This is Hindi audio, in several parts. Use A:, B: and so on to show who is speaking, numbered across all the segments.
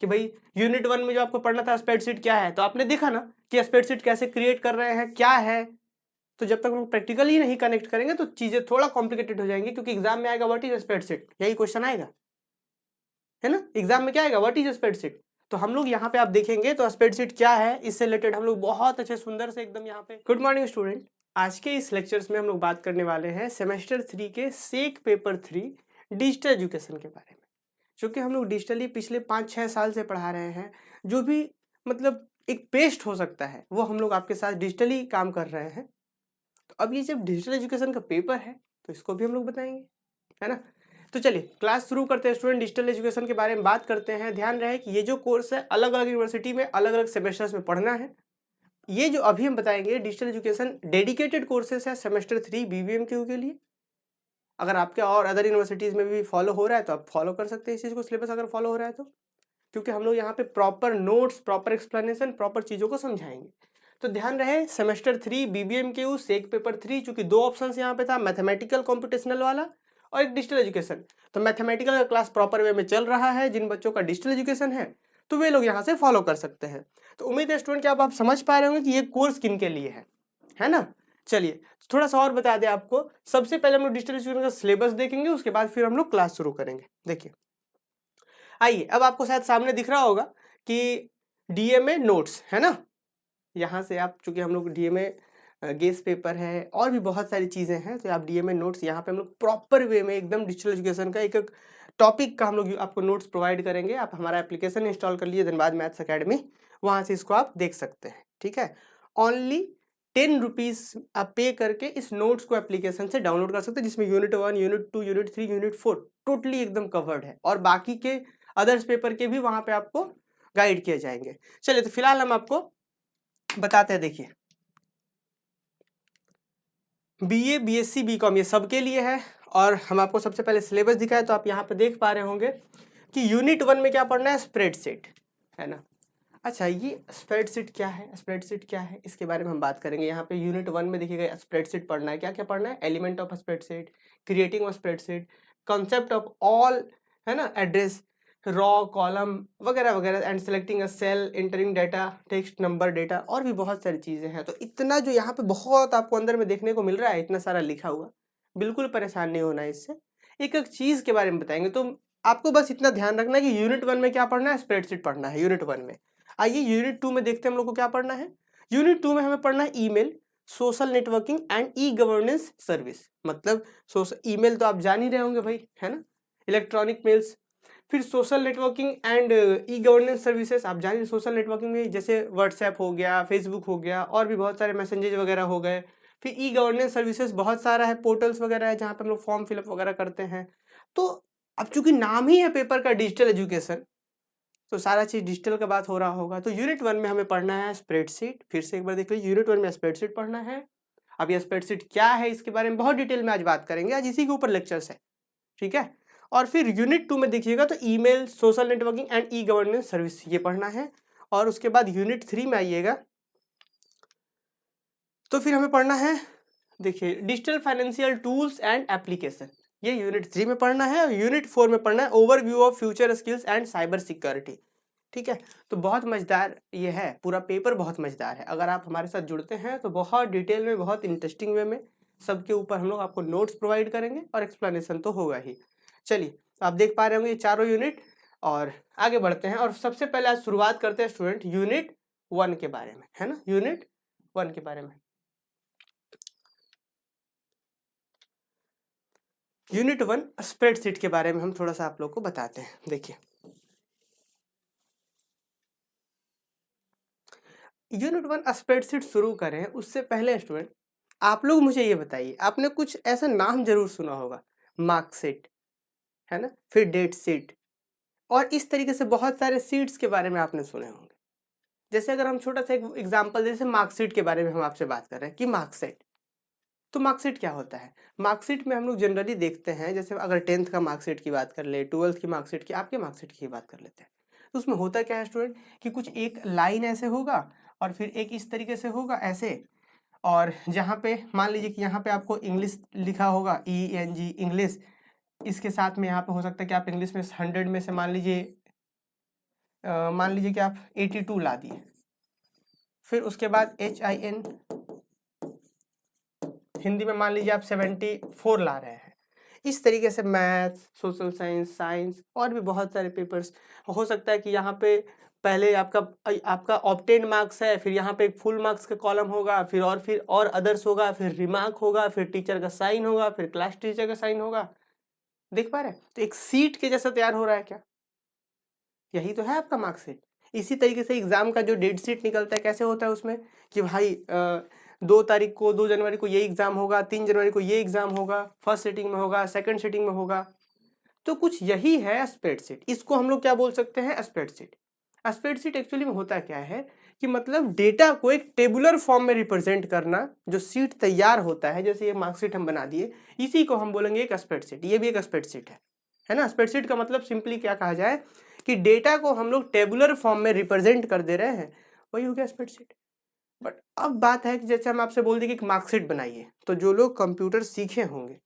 A: कि भाई यूनिट 1 में जो आपको पढ़ना था स्प्रेडशीट क्या है, तो आपने देखा ना कि स्प्रेडशीट कैसे क्रिएट कर रहे हैं, क्या है। तो जब तक हम प्रैक्टिकली नहीं कनेक्ट करेंगे तो चीजें थोड़ा कॉम्प्लिकेटेड हो जाएंगी, क्योंकि एग्जाम में आएगा व्हाट इज स्प्रेडशीट, यही क्वेश्चन आएगा, है ना। एग्जाम में क्या आएगा, व्हाट इज स्प्रेडशीट। तो हम लोग यहाँ पे आप देखेंगे तो स्प्रेडशीट क्या है, इससे रिलेटेड हम लोग बहुत अच्छे सुंदर से एकदम यहाँ पे। गुड मॉर्निंग स्टूडेंट, आज के इस लेक्चर्स में हम लोग बात करने वाले हैं सेमेस्टर 3 के सेक पेपर 3 डिजिटल एजुकेशन के बारे में, जो कि हम लोग डिजिटली पिछले 5-6 साल से पढ़ा रहे हैं। जो भी मतलब एक पेस्ट हो सकता है वो हम लोग आपके साथ डिजिटली काम कर रहे हैं। तो अब ये जब डिजिटल एजुकेशन का पेपर है तो इसको भी हम लोग बताएंगे, है ना। तो चलिए क्लास शुरू करते हैं स्टूडेंट। डिजिटल एजुकेशन के बारे में बात करते हैं। ध्यान रहे कि ये जो कोर्स है अलग अलग यूनिवर्सिटी में अलग अलग सेमेस्टर्स में पढ़ना है। ये जो अभी हम बताएंगे डिजिटल एजुकेशन डेडिकेटेड कोर्सेस है सेमेस्टर 3 BBMQ के लिए। अगर आपके और अदर यूनिवर्सिटीज में भी फॉलो हो रहा है तो आप फॉलो कर सकते हैं इस चीज को, सिलेबस अगर फॉलो हो रहा है तो, क्योंकि हम लोग यहाँ पे proper notes, proper explanation, proper चीजों को समझाएंगे। तो ध्यान रहे सेमेस्टर 3 BBMQ सेक पेपर 3, चूंकि दो ऑप्शन यहाँ पे था, मैथमेटिकल कॉम्पिटिशनल वाला और एक डिजिटल एजुकेशन। तो मैथमेटिकल का क्लास प्रॉपर वे में चल रहा है, जिन बच्चों का डिजिटल एजुकेशन है तो वे लोग यहाँ से फॉलो कर सकते हैं। तो उम्मीद है स्टूडेंट कि आप समझ पा रहे होंगे कि ये कोर्स किन के लिए है ना। चलिए थोड़ा सा और बता दें आपको। सबसे पहले हम लोग डिजिटल एजुकेशन का सिलेबस देखेंगे, उसके बाद फिर हम लोग क्लास शुरू करेंगे। देखिए आइए, अब आपको शायद सामने दिख रहा होगा कि डीएमए नोट्स, है ना। यहाँ से आप, चूंकि हम लोग डीएमए गेस पेपर है और भी बहुत सारी चीजें हैं, तो आप डीएमए नोट्स यहाँ पे हम लोग प्रॉपर वे में एकदम डिजिटल एजुकेशन का एक एक टॉपिक का हम लोग आपको नोट्स प्रोवाइड करेंगे। आप हमारा एप्लीकेशन इंस्टॉल कर लीजिए, धनबाद मैथ्स अकेडमी, वहाँ से इसको आप देख सकते हैं, ठीक है। ओनली 10 रुपीज आप पे करके इस नोट्स को एप्लीकेशन से डाउनलोड कर सकते हैं, जिसमें unit 1, unit 2, unit 3, unit 4 totally एकदम कवर्ड है, और बाकी के अदर्स पेपर के भी वहां पे आपको गाइड किए जाएंगे। चलिए तो फिलहाल हम आपको बताते हैं। देखिए बीए, बीएससी, बीकॉम ये सबके लिए है, और हम आपको सबसे पहले सिलेबस दिखाए तो आप यहाँ पे देख पा रहे होंगे कि यूनिट 1 में क्या पढ़ना है, स्प्रेडशीट, है ना। अच्छा, ये स्प्रेडशीट क्या है, स्प्रेडशीट क्या है, इसके बारे में हम बात करेंगे। यहाँ पे यूनिट 1 में देखिएगा स्प्रेडशीट पढ़ना है। क्या क्या पढ़ना है, element of spreadsheet, creating of spreadsheet, concept of all, है ना, एड्रेस, रॉ, कॉलम वगैरह वगैरह, and selecting a cell, entering data, text, number, data, और भी बहुत सारी चीजें हैं। तो इतना जो यहाँ पे बहुत आपको अंदर में देखने को मिल रहा है, इतना सारा लिखा हुआ, बिल्कुल परेशान नहीं होना है इससे। एक एक चीज के बारे में बताएंगे। तो आपको बस इतना ध्यान रखना है कि यूनिट 1 में क्या पढ़ना है, स्प्रेडशीट पढ़ना है यूनिट 1 में। आइए यूनिट 2 में देखते हैं हम लोग को क्या पढ़ना है। यूनिट 2 में हमें पढ़ना है email, social networking and e governance service. मतलब ईमेल तो आप जान ही रहे होंगे भाई, है ना, इलेक्ट्रॉनिक मेल्स। फिर social networking and e governance services, आप जानिए सोशल नेटवर्किंग में जैसे व्हाट्सएप हो गया, फेसबुक हो गया, और भी बहुत सारे मैसेंजेज वगैरह हो गए। फिर ई गवर्नेंस सर्विसेज बहुत सारा है, पोर्टल्स वगैरह है जहाँ पे हम लोग फॉर्म फिलअप वगैरह करते हैं। तो अब चूंकि नाम ही है पेपर का डिजिटल एजुकेशन, तो सारा चीज डिजिटल का बात हो रहा होगा। तो यूनिट 1 में हमें पढ़ना है स्प्रेडशीट। फिर से एक बार देख लीजिए, यूनिट 1 में स्प्रेडशीट पढ़ना है। अब ये स्प्रेडशीट क्या है इसके बारे में बहुत डिटेल में आज बात करेंगे, आज इसी के ऊपर लेक्चर्स है, ठीक है। और फिर यूनिट 2 में देखिएगा तो email, social networking and e governance service ये पढ़ना है। और उसके बाद यूनिट 3 में आइएगा तो फिर हमें पढ़ना है, देखिए, digital financial tools and application, ये यूनिट 3 में पढ़ना है। और यूनिट 4 में पढ़ना है overview of future skills and cyber security, ठीक है। तो बहुत मजेदार ये है, पूरा पेपर बहुत मजेदार है। अगर आप हमारे साथ जुड़ते हैं तो बहुत डिटेल में, बहुत इंटरेस्टिंग वे में सबके ऊपर हम लोग आपको नोट्स प्रोवाइड करेंगे, और एक्सप्लेनेशन तो होगा ही। चलिए आप देख पा रहे होंगे ये चारों यूनिट, और आगे बढ़ते हैं। और सबसे पहले आज शुरुआत करते हैं स्टूडेंट यूनिट 1 के बारे में, है ना, यूनिट 1 के बारे में। यूनिट 1 स्प्रेडशीट के बारे में हम थोड़ा सा आप लोग को बताते हैं। देखिए यूनिट 1 स्प्रेडशीट शुरू करें उससे पहले स्टूडेंट आप लोग मुझे ये बताइए, आपने कुछ ऐसा नाम जरूर सुना होगा, मार्कशीट, है ना, फिर डेट शीट, और इस तरीके से बहुत सारे सीट्स के बारे में आपने सुने होंगे। जैसे अगर हम छोटा सा एक एग्जांपल, जैसे मार्कशीट के बारे में हम आपसे बात कर रहे हैं कि मार्कशीट, तो मार्कशीट क्या होता है। मार्कशीट में हम लोग जनरली देखते हैं, जैसे अगर 10th का मार्कशीट की बात कर ले, 12th की मार्कशीट की, आपके मार्कशीट की बात कर लेते हैं। तो उसमें होता क्या है स्टूडेंट कि कुछ एक लाइन ऐसे होगा, और फिर एक इस तरीके से होगा ऐसे, और जहाँ पे मान लीजिए कि यहाँ पे आपको इंग्लिश लिखा होगा, ENG इंग्लिश, इसके साथ में यहाँ पे हो सकता है कि आप इंग्लिश में 100 में से मान लीजिए मान लीजिए कि आप 82 ला दिए, फिर उसके बाद HIN, हिंदी में मान लीजिए आप 74 ला रहे हैं। इस तरीके से मैथ्स, सोशल साइंस, साइंस और भी बहुत सारे पेपर्स हो सकता है कि यहाँ पे पहले आपका ऑब्टेन मार्क्स है, फिर यहाँ पे एक फुल मार्क्स का कॉलम होगा, फिर और अदर्स होगा, फिर रिमार्क होगा, फिर टीचर का साइन होगा, फिर क्लास टीचर का साइन होगा। देख पा रहे हैं? तो एक सीट के जैसा तैयार हो रहा है क्या? यही तो है आपका मार्कशीट। इसी तरीके से एग्जाम का जो डेट शीट निकलता है कैसे होता है उसमें कि भाई 2 जनवरी को ये एग्जाम होगा, 3 जनवरी को ये एग्जाम होगा, फर्स्ट सीटिंग में होगा, सेकंड सीटिंग में होगा। तो कुछ यही है स्प्रेडशीट। इसको हम लोग क्या बोल सकते हैं? स्प्रेडशीट। स्प्रेडशीट एक्चुअली में होता क्या है कि मतलब डेटा को एक टेबुलर फॉर्म में रिप्रेजेंट करना, जो सीट तैयार होता है, जैसे ये मार्कशीट हम बना दिए, इसी को हम बोलेंगे एक स्प्रेडशीट। ये भी एक स्प्रेडशीट है ना। स्प्रेडशीट का मतलब सिंपली क्या कहा जाए कि डेटा को हम लोग टेबुलर फॉर्म में रिप्रेजेंट कर दे रहे हैं, वही हो गया स्प्रेडशीट। बट अब बात है कि जैसे हम आपसे बोल दें कि एक मार्कशीट बनाइए, तो जो लोग कंप्यूटर सीखे होंगे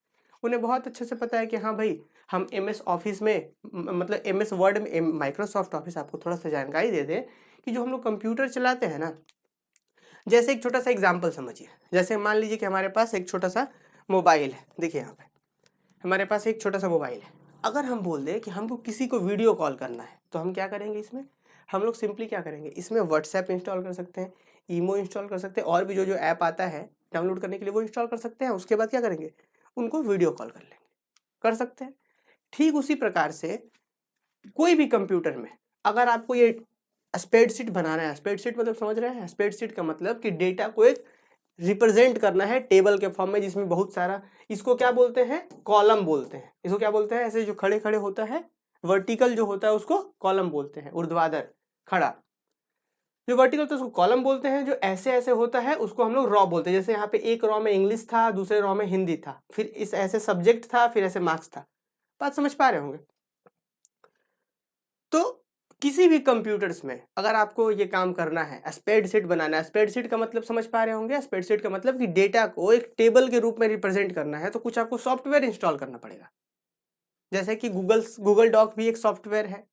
A: उन्हें बहुत अच्छे से पता है कि हाँ भाई, हम MS ऑफिस में मतलब MS वर्ड में, माइक्रोसॉफ्ट ऑफिस, आपको थोड़ा सा जानकारी दे दें कि जो हम लोग कंप्यूटर चलाते हैं ना, जैसे एक छोटा सा एग्जाम्पल समझिए। जैसे मान लीजिए कि हमारे पास एक छोटा सा मोबाइल है। देखिए यहाँ पे हमारे पास एक छोटा सा मोबाइल है। अगर हम बोल दें कि हमको किसी को वीडियो कॉल करना है, तो हम क्या करेंगे? इसमें हम लोग सिंपली क्या करेंगे? इसमें व्हाट्सएप इंस्टॉल कर सकते हैं, ईमो इंस्टॉल कर सकते हैं, और भी जो जो ऐप आता है डाउनलोड करने के लिए वो इंस्टॉल कर सकते हैं। उसके बाद क्या करेंगे? उनको वीडियो कॉल कर लेंगे, कर सकते हैं। ठीक उसी प्रकार से कोई भी कंप्यूटर में अगर आपको ये स्प्रेडशीट बनाना है, स्प्रेडशीट मतलब समझ रहे हैं? स्प्रेडशीट का मतलब कि डेटा को एक रिप्रेजेंट करना है टेबल के फॉर्म में, जिसमें बहुत सारा, इसको क्या बोलते हैं? कॉलम बोलते हैं। इसको क्या बोलते हैं? ऐसे जो खड़े खड़े होता है, वर्टिकल जो होता है उसको कॉलम बोलते हैं, ऊर्ध्वाधर खड़ा। जो वर्टिकल तो उसको कॉलम बोलते हैं, जो ऐसे ऐसे होता है उसको हम लोग रॉ बोलते हैं। जैसे यहाँ पे एक रॉ में इंग्लिश था, दूसरे रॉ में हिंदी था, फिर इस ऐसे सब्जेक्ट था, फिर ऐसे मार्क्स था। बात समझ पा रहे होंगे? तो किसी भी कंप्यूटर्स में अगर आपको ये काम करना है, स्प्रेडशीट बनाना है, स्प्रेडशीट का मतलब समझ पा रहे होंगे? स्प्रेडशीट का मतलब कि डेटा को एक टेबल के रूप में रिप्रेजेंट करना है, तो कुछ आपको सॉफ्टवेयर इंस्टॉल करना पड़ेगा। जैसे कि गूगल डॉक भी एक सॉफ्टवेयर है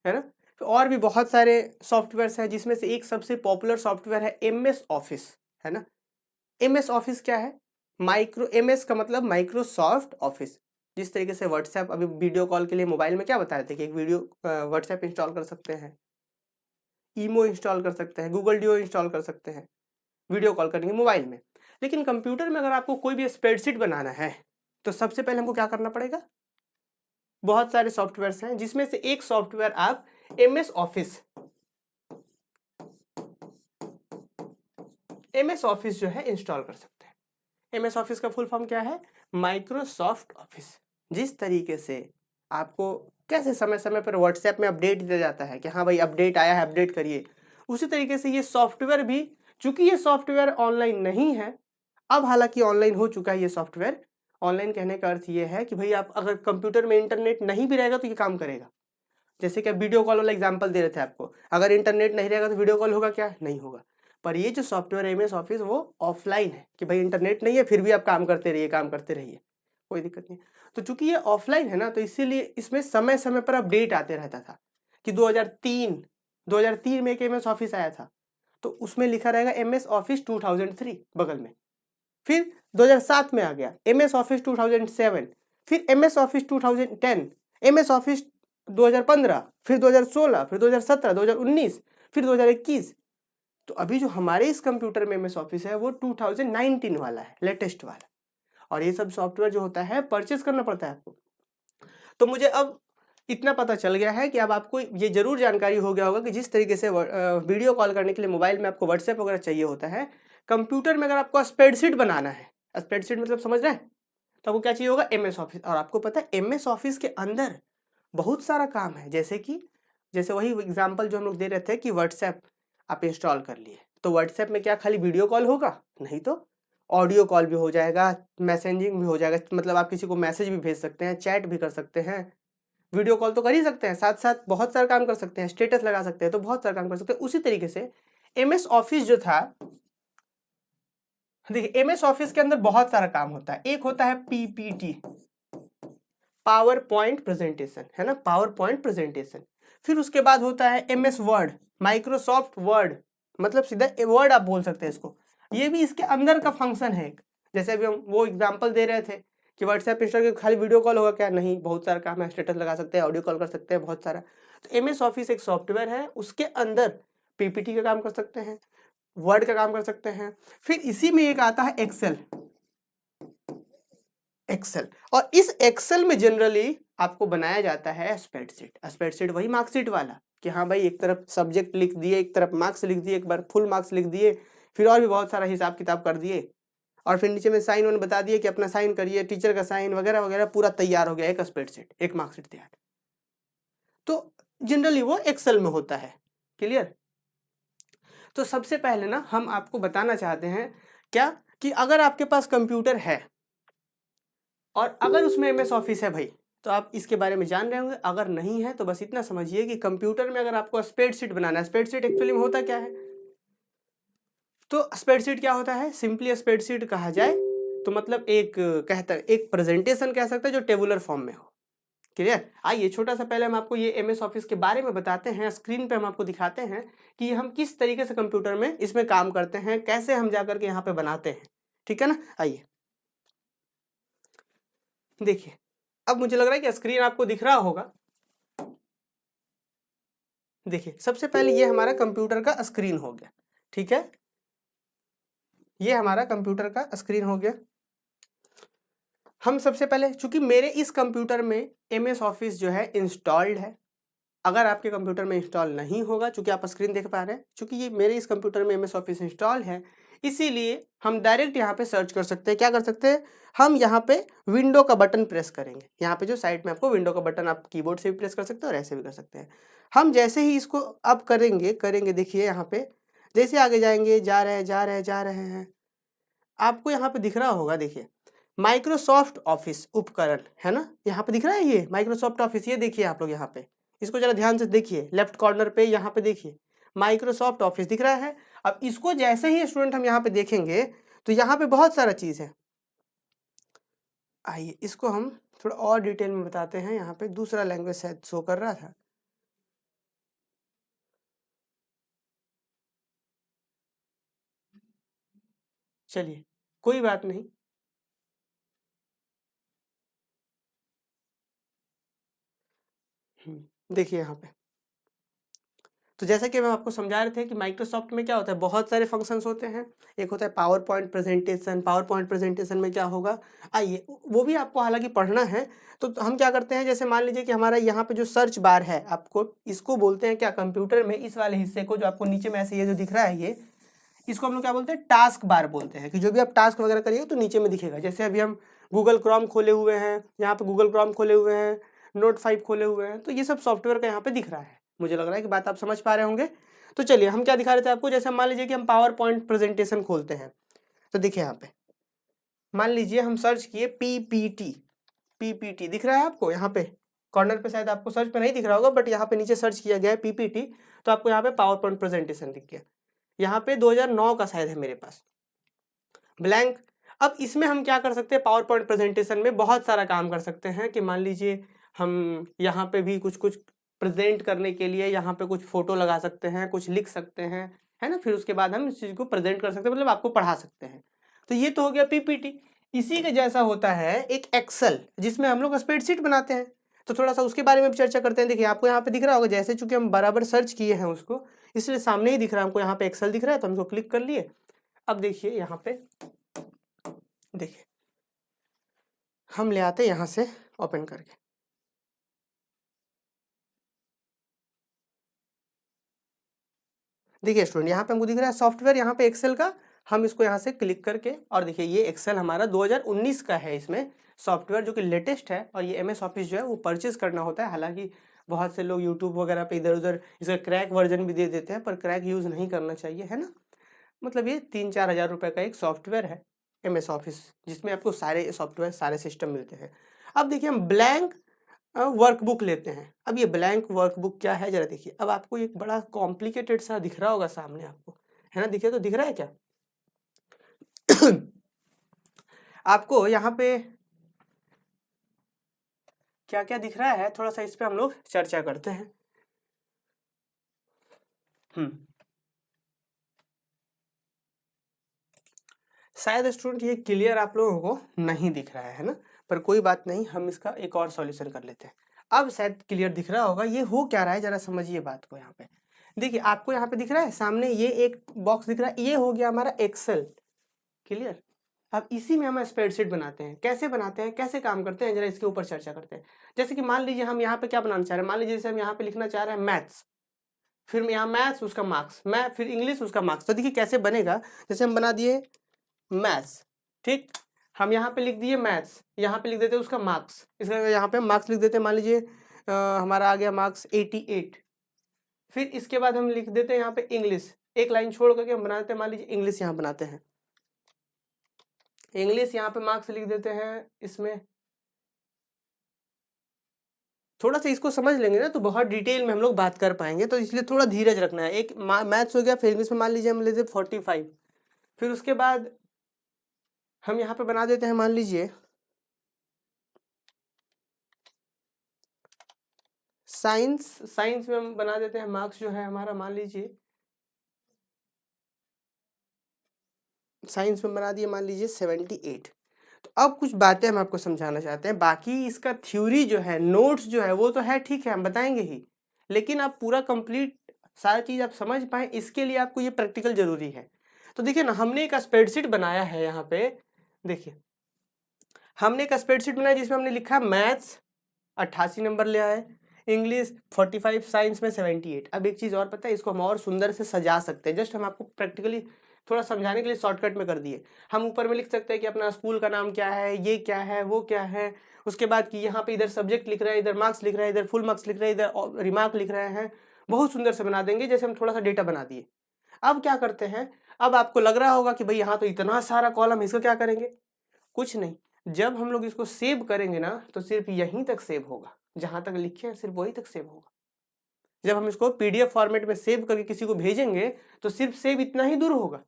A: ना। तो और भी बहुत सारे सॉफ्टवेयर हैं, जिसमें से एक सबसे पॉपुलर सॉफ्टवेयर है MS ऑफिस, है ना। MS ऑफिस क्या है? MS का मतलब माइक्रोसॉफ्ट ऑफिस। जिस तरीके से व्हाट्सएप, अभी वीडियो कॉल के लिए मोबाइल में क्या बताए थे कि एक वीडियो व्हाट्सएप इंस्टॉल कर सकते हैं, ईमो इंस्टॉल कर सकते हैं, गूगल डियो इंस्टॉल कर सकते हैं वीडियो कॉल करेंगे मोबाइल में। लेकिन कंप्यूटर में अगर आपको कोई भी स्प्रेडशीट बनाना है, तो सबसे पहले हमको क्या करना पड़ेगा? बहुत सारे सॉफ्टवेयर हैं, जिसमें से एक सॉफ्टवेयर आप MS ऑफिस जो है इंस्टॉल कर सकते हैं। MS ऑफिस का फुल फॉर्म क्या है? Microsoft office. जिस तरीके से आपको कैसे समय समय पर व्हाट्सएप में अपडेट दिया जाता है कि हाँ भाई अपडेट आया है, अपडेट करिए, उसी तरीके से ये सॉफ्टवेयर भी, चूंकि ये सॉफ्टवेयर ऑनलाइन नहीं है, अब हालांकि ऑनलाइन हो चुका है ये सॉफ्टवेयर। ऑनलाइन कहने का अर्थ ये है कि भाई आप अगर कंप्यूटर में इंटरनेट नहीं भी रहेगा तो ये काम करेगा। जैसे कि वीडियो कॉल वाला एग्जांपल दे रहे थे आपको, अगर इंटरनेट नहीं रहेगा तो वीडियो कॉल होगा क्या? नहीं होगा। पर ये जो सॉफ्टवेयर MS ऑफिस वो ऑफलाइन है कि भाई इंटरनेट नहीं है फिर भी आप काम करते रहिए, काम करते रहिए, कोई दिक्कत नहीं। तो चूंकि ये ऑफलाइन है ना, तो इसीलिए इसमें समय समय पर अपडेट आते रहता था कि 2003 में एक MS ऑफिस आया था, तो उसमें लिखा रहेगा MS ऑफिस 2003 बगल में। फिर 2007 में आ गया MS ऑफिस 2007, फिर MS ऑफिस 2010, MS ऑफिस 2015, फिर 2016, फिर 2017, 2019, फिर 2021। तो अभी जो हमारे इस कंप्यूटर में MS ऑफिस है वो 2019 वाला है, लेटेस्ट वाला। और ये सब सॉफ्टवेयर जो होता है परचेस करना पड़ता है आपको। तो मुझे अब इतना पता चल गया है कि अब आपको ये जरूर जानकारी हो गया होगा कि जिस तरीके से वीडियो कॉल करने के लिए मोबाइल में आपको व्हाट्सएप वगैरह चाहिए होता है, कंप्यूटर में अगर आपको स्प्रेडशीट बनाना है, स्प्रेडशीट मतलब समझ रहे हैं, तो आपको क्या चाहिए होगा? MS office. और आपको पता है MS ऑफिस के अंदर बहुत सारा काम है, जैसे वही एग्जाम्पल जो हम लोग दे रहे थे कि व्हाट्सएप आप इंस्टॉल कर लिए, तो व्हाट्सएप में क्या खाली वीडियो कॉल होगा? नहीं, तो ऑडियो कॉल भी हो जाएगा, मैसेजिंग भी हो जाएगा, मतलब आप किसी को मैसेज भी भेज सकते हैं, चैट भी कर सकते हैं, वीडियो कॉल तो कर ही सकते हैं, साथ साथ बहुत सारा काम कर सकते हैं, स्टेटस लगा सकते हैं, तो बहुत सारा काम कर सकते हैं। उसी तरीके से MS ऑफिस जो था, देखिए MS ऑफिस के अंदर बहुत सारा काम होता है। एक होता है PPT, पावर पॉइंट प्रेजेंटेशन, है ना, पावर पॉइंट प्रेजेंटेशन। फिर उसके बाद होता है MS वर्ड, माइक्रोसॉफ्ट वर्ड, मतलब सीधा वर्ड आप बोल सकते हैं इसको, ये भी इसके अंदर का फंक्शन है एक। जैसे अभी हम वो एग्जांपल दे रहे थे कि व्हाट्सएप इंस्टाग्राम खाली वीडियो कॉल होगा क्या, नहीं, बहुत सारा काम है, स्टेटस लगा सकते हैं, ऑडियो कॉल कर सकते हैं, बहुत सारा। तो MS ऑफिस एक सॉफ्टवेयर है, उसके अंदर PPT का काम कर सकते हैं, वर्ड का काम कर सकते हैं। फिर इसी में एक आता है एक्सेल, एक्सेल, और इस एक्सेल में जनरली आपको बनाया जाता है स्प्रेडशीट। स्प्रेडशीट वही मार्कशीट वाला कि हाँ भाई एक तरफ सब्जेक्ट लिख दिए, एक तरफ मार्क्स लिख दिए, एक बार फुल मार्क्स लिख दिए, फिर और भी बहुत सारा हिसाब किताब कर दिए, और फिर नीचे में साइन वन बता दिए कि अपना साइन करिए, टीचर का साइन वगैरह वगैरह, पूरा तैयार हो गया एक स्प्रेडशीट, एक मार्कशीट तैयार। तो जनरली वो एक्सेल में होता है। क्लियर? तो सबसे पहले ना हम आपको बताना चाहते हैं क्या, कि अगर आपके पास कंप्यूटर है और अगर उसमें MS ऑफिस है भाई, तो आप इसके बारे में जान रहे होंगे। अगर नहीं है तो बस इतना समझिए कि कंप्यूटर में अगर आपको स्प्रेडशीट बनाना है, स्प्रेडशीट एक्चुअली में होता क्या है, तो स्प्रेडशीट क्या होता है, सिंपली स्प्रेडशीट कहा जाए तो मतलब एक प्रेजेंटेशन कह सकते हैं जो टेबुलर फॉर्म में हो। क्लियर? आइए छोटा सा पहले हम आपको ये MS ऑफिस के बारे में बताते हैं, स्क्रीन पे हम आपको दिखाते हैं कि हम किस तरीके से कंप्यूटर में इसमें काम करते हैं, कैसे हम जाकर के यहाँ पे बनाते हैं। ठीक है ना? आइए देखिए, अब मुझे लग रहा है कि स्क्रीन आपको दिख रहा होगा। देखिए सबसे पहले ये हमारा कंप्यूटर का स्क्रीन हो गया। ठीक है, ये हमारा कंप्यूटर का स्क्रीन हो गया। हम सबसे पहले, चूंकि मेरे इस कंप्यूटर में MS ऑफिस जो है इंस्टॉल्ड है, अगर आपके कंप्यूटर में इंस्टॉल नहीं होगा, चूंकि आप स्क्रीन देख पा रहे हैं, चूंकि ये मेरे इस कंप्यूटर में MS ऑफिस इंस्टॉल है, इसीलिए हम डायरेक्ट यहाँ पे सर्च कर सकते हैं। क्या कर सकते हैं, हम यहाँ पे विंडो का बटन प्रेस करेंगे। यहाँ पे जो साइड में आपको विंडो का बटन, आप कीबोर्ड से भी प्रेस कर सकते हो और ऐसे भी कर सकते हैं। हम जैसे ही इसको अब करेंगे देखिए यहाँ पे जैसे आगे जाएंगे, जा रहे हैं, आपको यहाँ पे दिख रहा होगा, देखिए माइक्रोसॉफ्ट ऑफिस उपकरण है ना, यहाँ पे दिख रहा है ये माइक्रोसॉफ्ट ऑफिस। ये देखिए आप लोग यहाँ पे, इसको जरा ध्यान से देखिए, लेफ्ट कॉर्नर पे यहाँ पे देखिए माइक्रोसॉफ्ट ऑफिस दिख रहा है। अब इसको जैसे ही स्टूडेंट हम यहाँ पे देखेंगे तो यहाँ पे बहुत सारा चीज है। आइए इसको हम थोड़ा और डिटेल में बताते हैं। यहाँ पे दूसरा लैंग्वेज शायद शो कर रहा था, चलिए कोई बात नहीं। देखिए यहाँ पे, तो जैसा कि हम आपको समझा रहे थे कि माइक्रोसॉफ्ट में क्या होता है, बहुत सारे फंक्शंस होते हैं। एक होता है power point presentation. Power point presentation में क्या होगा, आइए वो भी आपको हालांकि पढ़ना है। तो हम क्या करते हैं, जैसे मान लीजिए कि हमारा यहाँ पे जो सर्च बार है, आपको इसको बोलते हैं क्या कंप्यूटर में, इस वाले हिस्से को जो आपको नीचे में ऐसे ये जो दिख रहा है, ये इसको हम लोग क्या बोलते हैं, टास्क बार बोलते हैं। कि जो भी आप टास्क वगैरह करिएगा तो नीचे में दिखेगा। जैसे अभी हम गूगल क्रोम खोले हुए हैं, यहाँ पे गूगल क्रोम खोले हुए हैं, नोट 5 खोले हुए हैं, तो ये सब सॉफ्टवेयर का यहाँ पे दिख रहा है। मुझे लग रहा है कि बात आप समझ पा रहे होंगे। तो चलिए हम क्या दिखा रहे थे आपको, जैसे मान लीजिए कि हम पावर पॉइंट प्रेजेंटेशन खोलते हैं, तो देखिए यहाँ पे मान लीजिए हम सर्च किए PPT। PPT दिख रहा है आपको यहाँ पे कॉर्नर पे, शायद आपको सर्च पे नहीं दिख रहा होगा, बट यहाँ पे नीचे सर्च किया गया है PPT, तो आपको यहाँ पे पावर पॉइंट प्रेजेंटेशन दिख गया। यहाँ पे 2009 का शायद है मेरे पास, ब्लैंक। अब इसमें हम क्या कर सकते हैं, पावर पॉइंट प्रेजेंटेशन में बहुत सारा काम कर सकते हैं। कि मान लीजिए हम यहाँ पे भी कुछ कुछ प्रेजेंट करने के लिए यहाँ पे कुछ फोटो लगा सकते हैं, कुछ लिख सकते हैं, है ना। फिर उसके बाद हम इस चीज को प्रेजेंट कर सकते हैं, मतलब आपको पढ़ा सकते हैं। तो ये तो हो गया PPT। इसी के जैसा होता है एक एक्सेल, जिसमें हम लोग स्प्रेडशीट बनाते हैं। तो थोड़ा सा उसके बारे में भी चर्चा करते हैं। देखिए आपको यहाँ पे दिख रहा होगा, जैसे चूंकि हम बराबर सर्च किए हैं उसको, इसलिए सामने ही दिख रहा है हमको, यहाँ पे एक्सेल दिख रहा है, तो हम इसको क्लिक कर लिए। अब देखिए यहाँ पे, देखिए हम ले आते यहाँ से ओपन करके, देखिए स्टूडेंट यहाँ पे हमको दिख रहा है सॉफ्टवेयर, यहाँ पे एक्सेल का। हम इसको यहाँ से क्लिक करके, और देखिए ये एक्सेल हमारा 2019 का है, इसमें सॉफ्टवेयर जो कि लेटेस्ट है। और ये MS ऑफिस जो है वो परचेज करना होता है। हालांकि बहुत से लोग यूट्यूब वगैरह पे इधर उधर इसका क्रैक वर्जन भी दे देते हैं, पर क्रैक यूज नहीं करना चाहिए, है ना। मतलब ये 3-4 हज़ार रुपये का एक सॉफ्टवेयर है MS ऑफिस, जिसमें आपको सारे सॉफ्टवेयर, सारे सिस्टम मिलते हैं। अब देखिए हम ब्लैंक वर्कबुक लेते हैं। अब ये ब्लैंक वर्कबुक क्या है, जरा देखिए। अब आपको एक बड़ा कॉम्प्लिकेटेड सा दिख रहा होगा सामने आपको, है ना। दिखे तो दिख रहा है क्या आपको यहाँ पे क्या क्या दिख रहा है, थोड़ा सा इस पे हम लोग चर्चा करते हैं। शायद स्टूडेंट ये क्लियर आप लोगों को नहीं दिख रहा है ना, पर कोई बात नहीं, हम इसका एक और सॉल्यूशन कर लेते हैं। अब शायद क्लियर दिख रहा होगा। ये हो क्या रहा है जरा समझिए बात को। यहाँ पे देखिए, आपको यहाँ पे दिख रहा है सामने ये एक बॉक्स दिख रहा है, ये हो गया हमारा एक्सेल। क्लियर। अब इसी में हम स्प्रेडशीट बनाते हैं। कैसे बनाते हैं, कैसे काम करते हैं, जरा इसके ऊपर चर्चा करते हैं। जैसे कि मान लीजिए हम यहाँ पे क्या बनाना चाह रहे हैं, मान लीजिए जैसे हम यहाँ पे लिखना चाह रहे हैं मैथ्स, फिर यहाँ मैथ्स उसका मार्क्स, मैं फिर इंग्लिश उसका मार्क्स। तो देखिए कैसे बनेगा, जैसे हम बना दिए मैथ्स, ठीक, हम यहाँ पे लिख दिए मैथ्स, यहाँ पे लिख देते हैं उसका मार्क्स, इसका यहाँ पे मार्क्स लिख देते हैं, मान लीजिए हमारा आ गया मार्क्स 88। फिर इसके बाद हम लिख देते हैं यहाँ पे इंग्लिश, एक लाइन छोड़ करके हम बना देते हैं, मान लीजिए इंग्लिश यहाँ बनाते हैं, इंग्लिश यहाँ पे मार्क्स लिख देते हैं। इसमें थोड़ा सा इसको समझ लेंगे ना तो बहुत डिटेल में हम लोग बात कर पाएंगे, तो इसलिए थोड़ा धीरज रखना है। एक मैथ्स हो गया, फिर इंग्लिश में मान लीजिए हम लेते 45। फिर उसके बाद हम यहाँ पे बना देते हैं, मान लीजिए साइंस, साइंस में हम बना देते हैं मार्क्स जो है हमारा, मान लीजिए साइंस में बना दिए मान लीजिए 78। तो अब कुछ बातें हम आपको समझाना चाहते हैं। बाकी इसका थ्योरी जो है, नोट्स जो है वो तो है, ठीक है, हम बताएंगे ही, लेकिन आप पूरा कंप्लीट सारा चीज आप समझ पाए इसके लिए आपको ये प्रैक्टिकल जरूरी है। तो देखिए ना, हमने एक स्प्रेडशीट बनाया है यहाँ पे। देखिए हमने एक स्प्रेडशीट बनाया जिसमें हमने लिखा मैथ्स 88 नंबर ले आए, इंग्लिश 45, साइंस में 78। अब एक चीज और पता है, इसको हम और सुंदर से सजा सकते हैं। जस्ट हम आपको प्रैक्टिकली थोड़ा समझाने के लिए शॉर्टकट में कर दिए। हम ऊपर में लिख सकते हैं कि अपना स्कूल का नाम क्या है, ये क्या है, वो क्या है, उसके बाद कि यहाँ पे इधर सब्जेक्ट लिख रहे हैं, इधर मार्क्स लिख रहे हैं, इधर फुल मार्क्स लिख रहे हैं, इधर रिमार्क लिख रहे हैं। बहुत सुंदर से बना देंगे, जैसे हम थोड़ा सा डेटा बना दिए। अब क्या करते हैं, अब आपको लग रहा होगा कि भाई यहाँ तो इतना सारा कॉलम है, इसका क्या करेंगे। कुछ नहीं, जब हम लोग इसको सेव करेंगे ना तो सिर्फ यहीं तक सेव होगा, जहां तक लिखे हैं सिर्फ वही तक सेव होगा। जब हम इसको पीडीएफ फॉर्मेट में सेव करके किसी को भेजेंगे तो सिर्फ सेव इतना ही दूर होगा,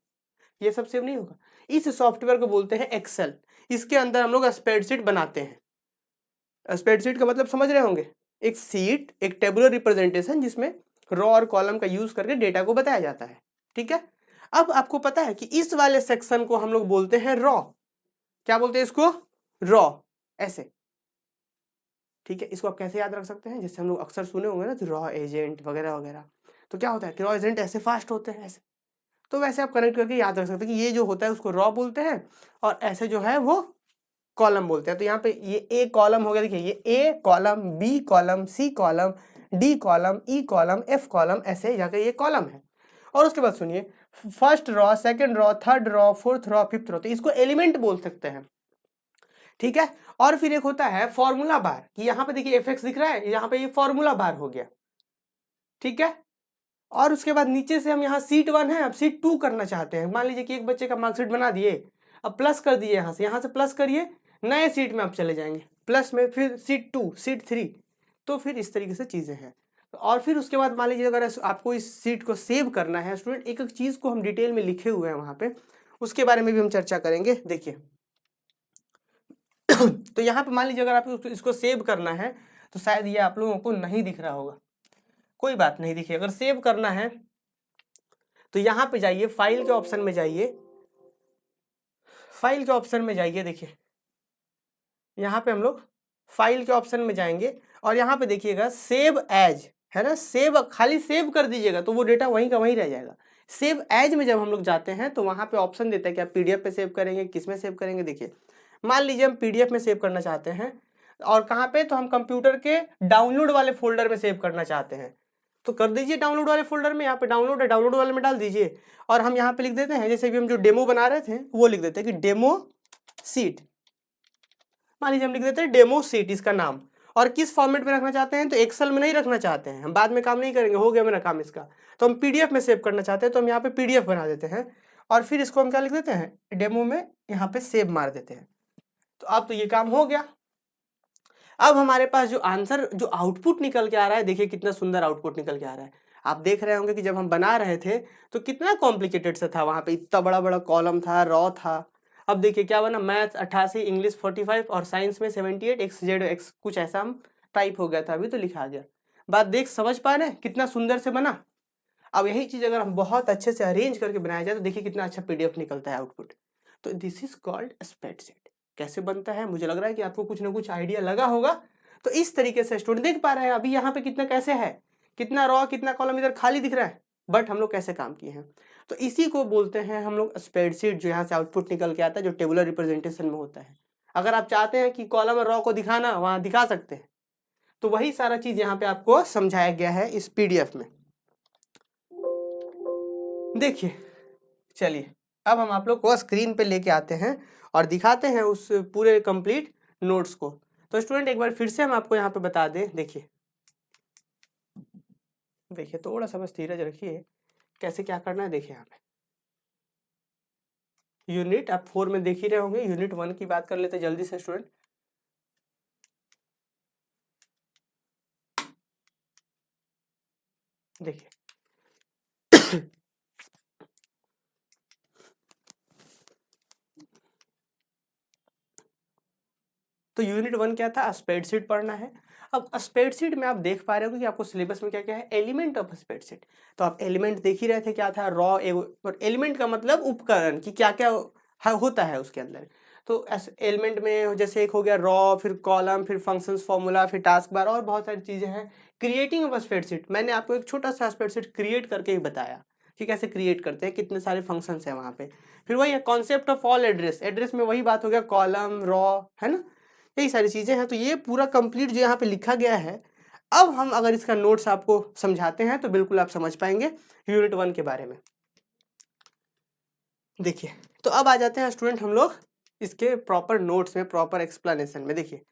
A: ये सब सेव नहीं होगा। इस सॉफ्टवेयर को बोलते हैं एक्सेल। इसके अंदर हम लोग स्प्रेडशीट बनाते हैं। स्प्रेडशीट का मतलब समझ रहे होंगे, एक सीट, एक टेबुलर रिप्रेजेंटेशन जिसमें रो और कॉलम का यूज करके डेटा को बताया जाता है, ठीक है। अब आपको पता है कि इस वाले सेक्शन को हम लोग बोलते हैं रॉ। क्या बोलते हैं इसको, रॉ, ऐसे, ठीक है। इसको आप कैसे याद रख सकते हैं, जैसे हम लोग अक्सर सुने होंगे ना कि रॉ एजेंट वगैरह वगैरह, तो क्या होता है कि रॉ एजेंट ऐसे फास्ट होते हैं ऐसे, तो वैसे आप कनेक्ट करके याद रख सकते हैं कि ये जो होता है उसको रॉ बोलते हैं और ऐसे जो है वो कॉलम बोलते हैं। तो यहाँ पे ये ए कॉलम हो गया, देखिए ये A column, B column, C column, D column, E column, F column, ऐसे जाकर ये कॉलम है। और उसके बाद सुनिए, first row, second row, third row, fourth row, fifth row, तो इसको एलिमेंट बोल सकते हैं, ठीक है। और फिर एक होता है फॉर्मूला बार, कि यहाँ पे देखिए एफ एक्स दिख रहा है, यहाँ पे ये फॉर्मूला बार हो गया, ठीक है। और उसके बाद नीचे से हम यहाँ सीट 1 है, अब सीट 2 करना चाहते हैं। मान लीजिए कि एक बच्चे का मार्कशीट बना दिए, अब प्लस कर दिए, यहाँ से प्लस करिए, नए सीट में आप चले जाएंगे प्लस में, फिर सीट 2, सीट 3, तो फिर इस तरीके से चीजें हैं। और फिर उसके बाद मान लीजिए अगर आपको इस सीट को सेव करना है स्टूडेंट, एक एक चीज को हम डिटेल में लिखे हुए हैं वहां पे, उसके बारे में भी हम चर्चा करेंगे। देखिए तो यहाँ पे मान लीजिए अगर आपको इसको सेव करना है तो शायद ये आप लोगों को नहीं दिख रहा होगा, कोई बात नहीं। देखिए अगर सेव करना है तो यहाँ पे जाइए, फाइल के ऑप्शन में जाइए, फाइल के ऑप्शन में जाइए, देखिए यहाँ पे हम लोग फाइल के ऑप्शन में जाएंगे और यहाँ पे देखिएगा सेव एज है ना, सेव, खाली सेव कर दीजिएगा तो वो डेटा वहीं का वहीं रह जाएगा। सेव एज में जब हम लोग जाते हैं तो वहाँ पे ऑप्शन देता है कि आप पीडीएफ पे सेव करेंगे, किस में सेव करेंगे। देखिए मान लीजिए हम पीडीएफ में सेव करना चाहते हैं, और कहाँ पे, तो हम कंप्यूटर के डाउनलोड वाले फोल्डर में सेव करना चाहते हैं, तो कर दीजिए डाउनलोड वाले फोल्डर में, यहाँ पे डाउनलोड है, डाउनलोड वाले में डाल दीजिए। और हम यहाँ पे लिख देते हैं, जैसे भी हम जो डेमो बना रहे थे वो लिख देते हैं कि डेमो सीट, मान लीजिए हम लिख देते हैं डेमो सीट इसका नाम। और किस फॉर्मेट में रखना चाहते हैं, तो एक्सेल में नहीं रखना चाहते हैं, हम बाद में काम नहीं करेंगे, हो गया मेरा काम इसका, तो हम पीडीएफ में सेव करना चाहते हैं, तो हम यहाँ पे पीडीएफ बना देते हैं और फिर इसको हम क्या लिख देते हैं, डेमो में यहाँ पे सेव मार देते हैं। तो अब तो ये काम हो गया। अब हमारे पास जो आंसर, जो आउटपुट निकल के आ रहा है, देखिए कितना सुंदर आउटपुट निकल के आ रहा है। आप देख रहे होंगे कि जब हम बना रहे थे तो कितना कॉम्प्लिकेटेड सा था, वहां पे इतना बड़ा बड़ा कॉलम था, रॉ था। अब देखिए क्या बना, मैथ्स 88, इंग्लिश 45 और साइंस में 78, एक्स जेड एक्स कुछ ऐसा हम टाइप हो गया था, अभी तो लिखा गया। बात देख समझ पा रहे हैं कितना सुंदर से बना। अब यही चीज अगर हम बहुत अच्छे से अरेंज करके बनाया जाए तो देखिए कितना अच्छा पीडीएफ निकलता है आउटपुट। तो दिस इज कॉल्ड स्प्रेडशीट। कैसे बनता है मुझे लग रहा है कि आपको कुछ ना कुछ आइडिया लगा होगा। तो इस तरीके से स्टूडेंट देख पा रहे हैं अभी यहाँ पे कितना कैसे है, कितना रॉ कितना कॉलम इधर खाली दिख रहा है, बट हम लोग कैसे काम किए हैं। तो इसी को बोलते हैं हम लोग स्प्रेडशीट, जो यहाँ से आउटपुट निकल के आता है जो टेबुलर रिप्रेजेंटेशन में होता है। अगर आप चाहते हैं कि कॉलम और रॉ को दिखाना, वहां दिखा सकते हैं। तो वही सारा चीज यहाँ पे आपको समझाया गया है इस पीडीएफ में। देखिए चलिए अब हम आप लोग को स्क्रीन पे लेके आते हैं और दिखाते हैं उस पूरे कंप्लीट नोट्स को। तो स्टूडेंट एक बार फिर से हम आपको यहाँ पे बता दें, देखिए देखिए थोड़ा सा बस धीरज रखिए, कैसे क्या करना है। देखिए यहाँ पे यूनिट आप 4 में देख ही रहे होंगे, यूनिट 1 की बात कर लेते जल्दी से स्टूडेंट। देखिए तो यूनिट 1 क्या था, स्प्रेडशीट पढ़ना है। अब स्प्रेडशीट में आप देख पा रहे हो कि आपको सिलेबस में क्या क्या है, एलिमेंट ऑफ स्प्रेडशीट। तो आप एलिमेंट देख ही रहे थे क्या था, रॉ। एलिमेंट का मतलब उपकरण कि क्या क्या होता है उसके अंदर। तो एलिमेंट में जैसे एक हो गया रॉ, फिर कॉलम, फिर फंक्शंस, फॉर्मूला, फिर टास्क बार और बहुत सारी चीजें हैं। क्रिएटिंग ऑफ स्प्रेडशीट मैंने आपको एक छोटा सा स्प्रेडशीट क्रिएट करके ही बताया कि कैसे क्रिएट करते हैं, कितने सारे फंक्शंस हैं वहां पे। फिर वही है concept of all address, address में वही बात हो गया, कॉलम रॉ, है ना, यही सारी चीजें हैं। तो ये पूरा कंप्लीट जो यहाँ पे लिखा गया है, अब हम अगर इसका नोट्स आपको समझाते हैं तो बिल्कुल आप समझ पाएंगे यूनिट 1 के बारे में। देखिए तो अब आ जाते हैं स्टूडेंट हम लोग इसके प्रॉपर नोट्स में, प्रॉपर एक्सप्लेनेशन में। देखिए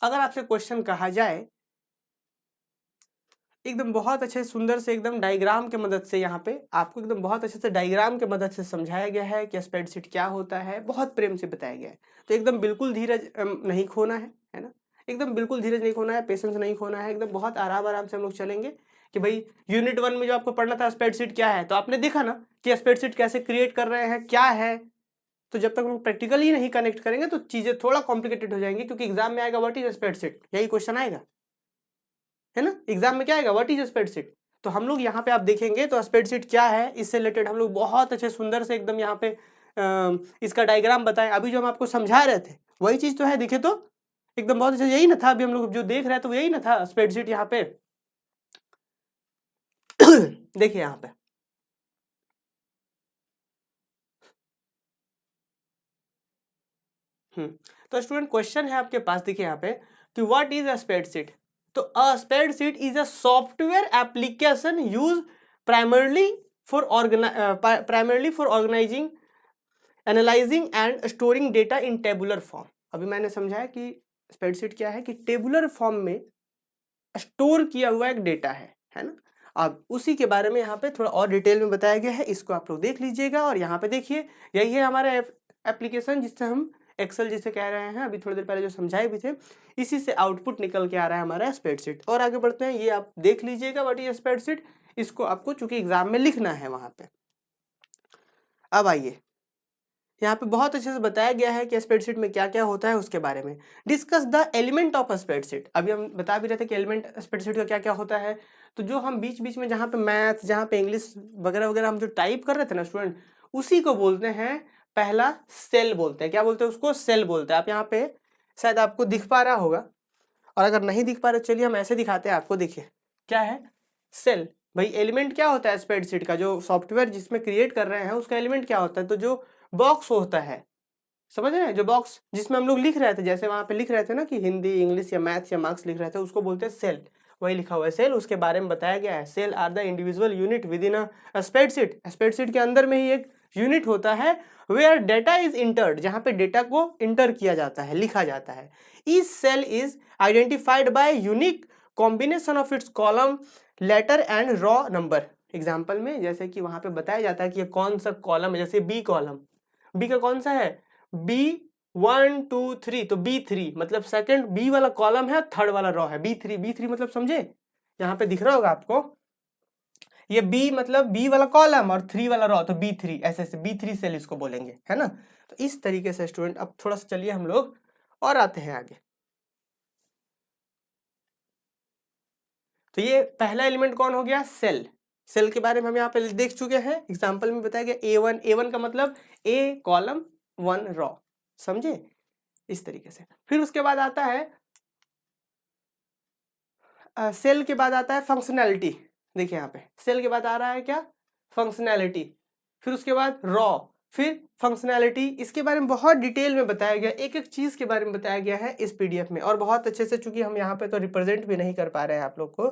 A: अगर आपसे क्वेश्चन कहा जाए एकदम बहुत अच्छे सुंदर से एकदम डायग्राम के मदद से, यहाँ पे आपको एकदम बहुत अच्छे से डायग्राम के मदद से समझाया गया है कि स्प्रेडशीट क्या होता है, बहुत प्रेम से बताया गया है। तो एकदम बिल्कुल धीरज नहीं खोना है ना, एकदम बिल्कुल धीरज नहीं खोना है, पेशेंस नहीं खोना है, एकदम बहुत आराम आराम से हम लोग चलेंगे कि भाई यूनिट 1 में जो आपको पढ़ना था स्प्रेडशीट क्या है, तो आपने देखा ना कि स्प्रेडशीट कैसे क्रिएट कर रहे हैं, क्या है। तो जब तक हम लोग प्रैक्टिकली नहीं कनेक्ट करेंगे तो चीजें थोड़ा कॉम्प्लिकेटेड हो जाएंगी, क्योंकि एग्जाम में आएगा व्हाट इज स्प्रेडशीट, यही क्वेश्चन आएगा, है ना। एग्जाम में क्या आएगा, व्हाट इज स्प्रेडशीट। तो हम लोग यहाँ पे आप देखेंगे तो स्प्रेडशीट क्या है, इससे रिलेटेड हम लोग बहुत अच्छे सुंदर से एकदम यहाँ पे इसका डायग्राम बताएं। अभी जो हम आपको समझा रहे थे वही चीज तो है, दिखे तो एकदम बहुत अच्छा यही ना था। अभी हम लोग जो देख रहे हैं तो यही ना था स्प्रेडशीट यहाँ पे। देखिए यहाँ पे तो स्टूडेंट क्वेश्चन है आपके पास, देखिए यहाँ पे कि व्हाट इज अ स्प्रेडशीट। तो a spreadsheet is a software application use primarily for organising, analysing and storing data in tabular form. अभी मैंने समझाया कि स्प्रेडशीट क्या है, कि टेबुलर फॉर्म में स्टोर किया हुआ एक डेटा है ना। अब उसी के बारे में यहाँ पे थोड़ा और डिटेल में बताया गया है, इसको आप लोग देख लीजिएगा। और यहाँ पे देखिए यही है हमारा एप्लीकेशन जिससे हम एक्सेल जिसे कह रहे हैं, अभी थोड़ी देर पहले जो समझाए भी थे, इसी से आउटपुट निकल के आ रहा है हमारा स्प्रेडशीट। और आगे बढ़ते हैं, ये आप देख लीजिएगा व्हाट इज स्प्रेडशीट, इसको आपको चूंकि एग्जाम में लिखना है वहां पे। अब आइए यहाँ पे बहुत अच्छे से बताया गया है कि स्प्रेडशीट में क्या क्या होता है उसके बारे में। Discuss the element of spreadsheet. अभी हम बता भी रहे थे कि एलिमेंट स्प्रेडशीट का क्या क्या होता है। तो जो हम बीच बीच में जहाँ पे मैथ, जहाँ पे इंग्लिश वगैरह वगैरह हम जो टाइप कर रहे थे ना स्टूडेंट, उसी को बोलते हैं पहला सेल बोलते हैं। क्या बोलते हैं उसको, सेल बोलते हैं। आप यहाँ पे शायद आपको दिख पा रहा होगा, और अगर नहीं दिख पा रहे चलिए हम ऐसे दिखाते हैं आपको। देखिए क्या है सेल। भाई एलिमेंट क्या होता है स्प्रेडशीट का, जो सॉफ्टवेयर जिसमें क्रिएट कर रहे हैं उसका एलिमेंट क्या होता है। तो जो बॉक्स होता है, समझ रहे हैं, जो बॉक्स जिसमें हम लोग लिख रहे थे, जैसे वहां पे लिख रहे थे ना कि हिंदी इंग्लिश या मैथ्स या मार्क्स लिख रहे थे, उसको बोलते हैं सेल। वही लिखा हुआ है सेल, उसके बारे में बताया गया है। Cell are the individual unit within a spreadsheet. Spreadsheet के अंदर में ही एक यूनिट होता है वेयर डेटा इज इंटर्ड, जहां पे डेटा को इंटर किया जाता है, लिखा जाता है। Each cell is identified by unique combination of its column, letter and row number. Example में जैसे कि वहां पे बताया जाता है कि ये कौन सा कॉलम है, जैसे बी कॉलम, बी का कौन सा है, B1 2 3, तो B3 मतलब सेकंड बी वाला कॉलम है, थर्ड वाला रॉ है B3। B3 मतलब समझे, यहाँ पे दिख रहा होगा आपको, ये B मतलब B वाला कॉलम और 3 वाला रॉ, तो B3 ऐसे ऐसे B3 सेल इसको बोलेंगे, है ना। तो इस तरीके से स्टूडेंट अब थोड़ा सा चलिए हम लोग और आते हैं आगे। तो ये पहला एलिमेंट कौन हो गया, सेल। सेल के बारे में हम यहाँ पे देख चुके हैं, एग्जाम्पल में बताया गया A1 का मतलब A कॉलम 1 रॉ, समझे इस तरीके से। फिर उसके बाद आता है सेल के बाद आता है फंक्शनैलिटी। देखिए यहाँ पे सेल के बाद आ रहा है क्या, फंक्शनैलिटी। फिर उसके बाद रॉ, फिर फंक्शनैलिटी। इसके बारे में बहुत डिटेल में बताया गया, एक एक चीज के बारे में बताया गया है इस पीडीएफ में, और बहुत अच्छे से। चूंकि हम यहाँ पे तो रिप्रेजेंट भी नहीं कर पा रहे हैं आप लोग को,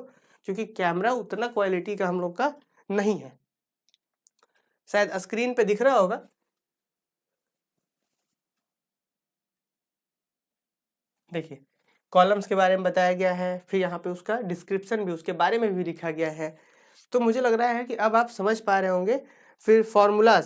A: क्योंकि कैमरा उतना क्वालिटी का हम लोग का नहीं है। शायद स्क्रीन पे दिख रहा होगा, देखिए कॉलम्स के बारे में बताया गया है, फिर यहाँ पे उसका डिस्क्रिप्शन भी, उसके बारे में भी लिखा गया है। तो मुझे लग रहा है कि अब आप समझ पा रहे होंगे। फिर फार्मूला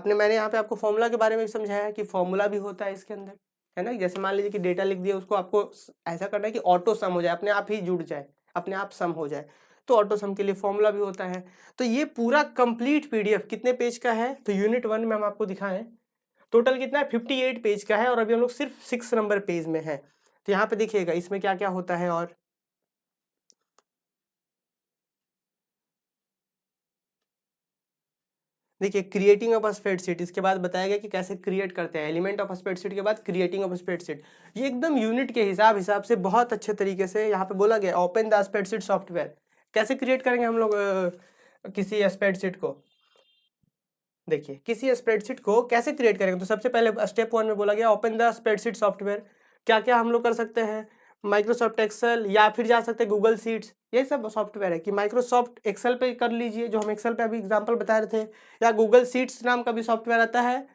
A: मैंने यहाँ पे आपको फार्मूला के बारे में भी समझाया कि फार्मूला भी होता है इसके अंदर, है ना। जैसे मान लीजिए कि डेटा लिख दिया, उसको आपको ऐसा करना है कि ऑटो सम हो जाए, अपने आप ही जुड़ जाए, अपने आप सम हो जाए, तो ऑटो सम के लिए फॉर्मूला भी होता है। तो ये पूरा कंप्लीट पीडीएफ कितने पेज का है, तो यूनिट 1 में हम आपको दिखाएं टोटल कितना है, 58 पेज का है, और अभी हम लोग सिर्फ 6 नंबर पेज में है। तो यहाँ पे देखिएगा इसमें क्या क्या होता है। और देखिए क्रिएटिंग ऑफ स्प्रेडशीट, इसके बाद बताया गया कि कैसे क्रिएट करते हैं। एलिमेंट ऑफ स्प्रेडशीट के बाद क्रिएटिंग ऑफ स्प्रेडशीट, ये एकदम यूनिट के हिसाब से बहुत अच्छे तरीके से यहाँ पे बोला गया। ओपन द स्प्रेडशीट सॉफ्टवेयर, कैसे क्रिएट करेंगे हम लोग किसी स्प्रेडशीट को। देखिए किसी स्प्रेडशीट को कैसे क्रिएट करेंगे, तो सबसे पहले स्टेप 1 में बोला गया ओपन द स्प्रेडशीट सॉफ्टवेयर। क्या क्या हम लोग कर सकते हैं, माइक्रोसॉफ्ट एक्सेल, या फिर जा सकते हैं गूगल शीट्स, ये सब सॉफ्टवेयर है कि माइक्रोसॉफ्ट एक्सेल पे कर लीजिए, जो हम एक्सेल पे अभी एग्जांपल बता रहे थे, या गूगल शीट्स नाम का भी सॉफ्टवेयर आता है,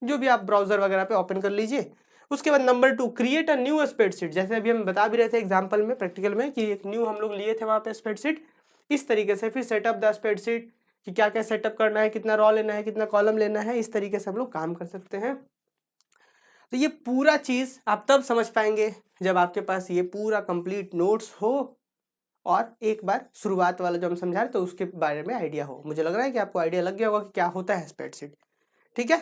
A: जो भी आप ब्राउजर वगैरह पे ओपन कर लीजिए। उसके बाद number 2, create a new spreadsheet. जैसे अभी हम बता भी रहे थे एग्जाम्पल में, प्रैक्टिकल में, कि एक न्यू हम लोग लिए थे वहाँ पे स्प्रेडशीट, इस तरीके से। फिर सेटअप द स्प्रेडशीट, कि क्या क्या सेटअप करना है, कितना रॉ लेना है, कितना कॉलम लेना है, इस तरीके से हम लोग काम कर सकते हैं। तो ये पूरा चीज आप तब समझ पाएंगे जब आपके पास ये पूरा कंप्लीट नोट्स हो, और एक बार शुरुआत वाला जो हम समझा रहे तो उसके बारे में आइडिया हो। मुझे लग रहा है कि आपको आइडिया लग गया होगा कि क्या होता है स्प्रेडशीट, ठीक है।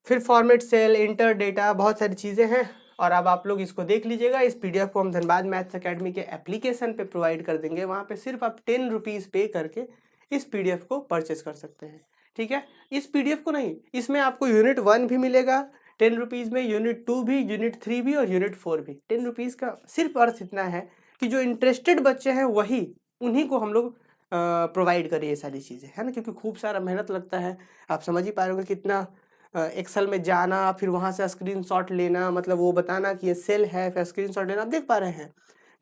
A: फिर फॉर्मेट सेल, इंटर डेटा, बहुत सारी चीजें हैं, और अब आप लोग इसको देख लीजिएगा। इस पीडीएफ को हम धनबाद मैथ्स अकेडमी के एप्लीकेशन पे प्रोवाइड कर देंगे, वहाँ पे सिर्फ आप 10 रुपीज़ पे करके इस पीडीएफ को परचेस कर सकते हैं, ठीक है। इस पीडीएफ को नहीं, इसमें आपको यूनिट 1 भी मिलेगा 10 रुपीज़ में, यूनिट 2 भी, यूनिट 3 भी, और यूनिट 4 भी। 10 रुपीज़ का सिर्फ अर्थ इतना है कि जो इंटरेस्टेड बच्चे हैं वही, उन्हीं को हम लोग प्रोवाइड करें ये सारी चीज़ें, है ना, क्योंकि खूब सारा मेहनत लगता है। आप समझ ही पा रहे होंगे कितना एक्सेल में जाना, फिर वहाँ से स्क्रीनशॉट लेना, मतलब वो बताना कि ये सेल है, फिर स्क्रीनशॉट लेना। आप देख पा रहे हैं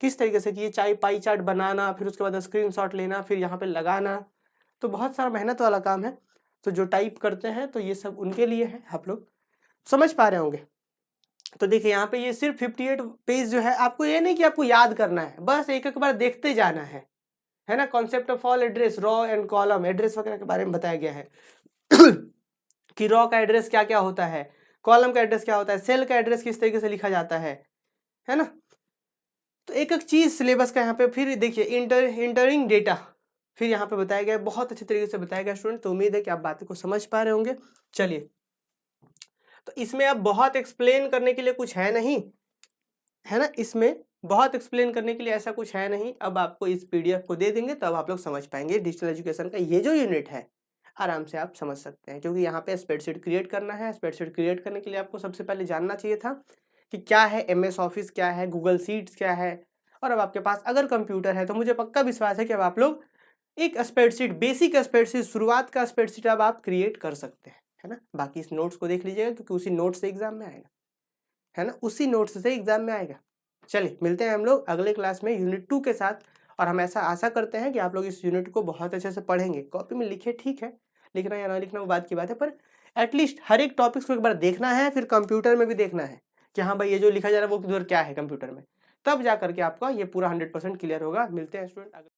A: किस तरीके से कि ये चाय पाई चार्ट बनाना, फिर उसके बाद स्क्रीनशॉट लेना, फिर यहाँ पे लगाना, तो बहुत सारा मेहनत वाला काम है। तो जो टाइप करते हैं तो ये सब उनके लिए है, आप लोग समझ पा रहे होंगे। तो देखिए यहाँ पे ये सिर्फ 58 पेज जो है, आपको ये नहीं कि आपको याद करना है, बस एक एक बार देखते जाना है ना। Concept of all address, raw and column address वगैरह के बारे में बताया गया है कि रॉ का एड्रेस क्या क्या होता है, कॉलम का एड्रेस क्या होता है, सेल का एड्रेस किस तरीके से लिखा जाता है ना। तो एक एक चीज सिलेबस का यहाँ पे। फिर देखिए इंटरिंग डेटा, फिर यहाँ पे बताया गया, बहुत अच्छे तरीके से बताया गया स्टूडेंट। तो उम्मीद है कि आप बातें को समझ पा रहे होंगे। चलिए, तो इसमें अब बहुत एक्सप्लेन करने के लिए कुछ है नहीं, है ना, इसमें बहुत एक्सप्लेन करने के लिए ऐसा कुछ है नहीं। अब आपको इस पीडीएफ को दे देंगे तब आप लोग समझ पाएंगे। डिजिटल एजुकेशन का ये जो यूनिट है आराम से आप समझ सकते हैं, क्योंकि यहाँ पे स्प्रेडशीट क्रिएट करना है। स्प्रेडशीट क्रिएट करने के लिए आपको सबसे पहले जानना चाहिए था कि क्या है MS ऑफिस, क्या है गूगल शीट्स, क्या है। और अब आपके पास अगर कंप्यूटर है तो मुझे पक्का विश्वास है कि अब आप लोग एक स्प्रेडशीट, बेसिक स्प्रेडशीट, शुरुआत का स्प्रेडशीट अब आप क्रिएट कर सकते हैं, है ना। बाकी इस नोट्स को देख लीजिएगा, क्योंकि उसी नोट से एग्जाम में आएगा, है ना, उसी नोट्स से एग्जाम में आएगा। चलिए मिलते हैं हम लोग अगले क्लास में यूनिट 2 के साथ, और हम ऐसा आशा करते हैं कि आप लोग इस यूनिट को बहुत अच्छे से पढ़ेंगे। कॉपी में लिखे ठीक है, लिखना या ना लिखना वो बात की बात है, पर एटलीस्ट हर एक टॉपिक्स को एक बार देखना है, फिर कंप्यूटर में भी देखना है कि हाँ भाई ये जो लिखा जा रहा है वो किधर क्या है कंप्यूटर में, तब जा करके आपका ये पूरा 100% क्लियर होगा। मिलते हैं स्टूडेंट।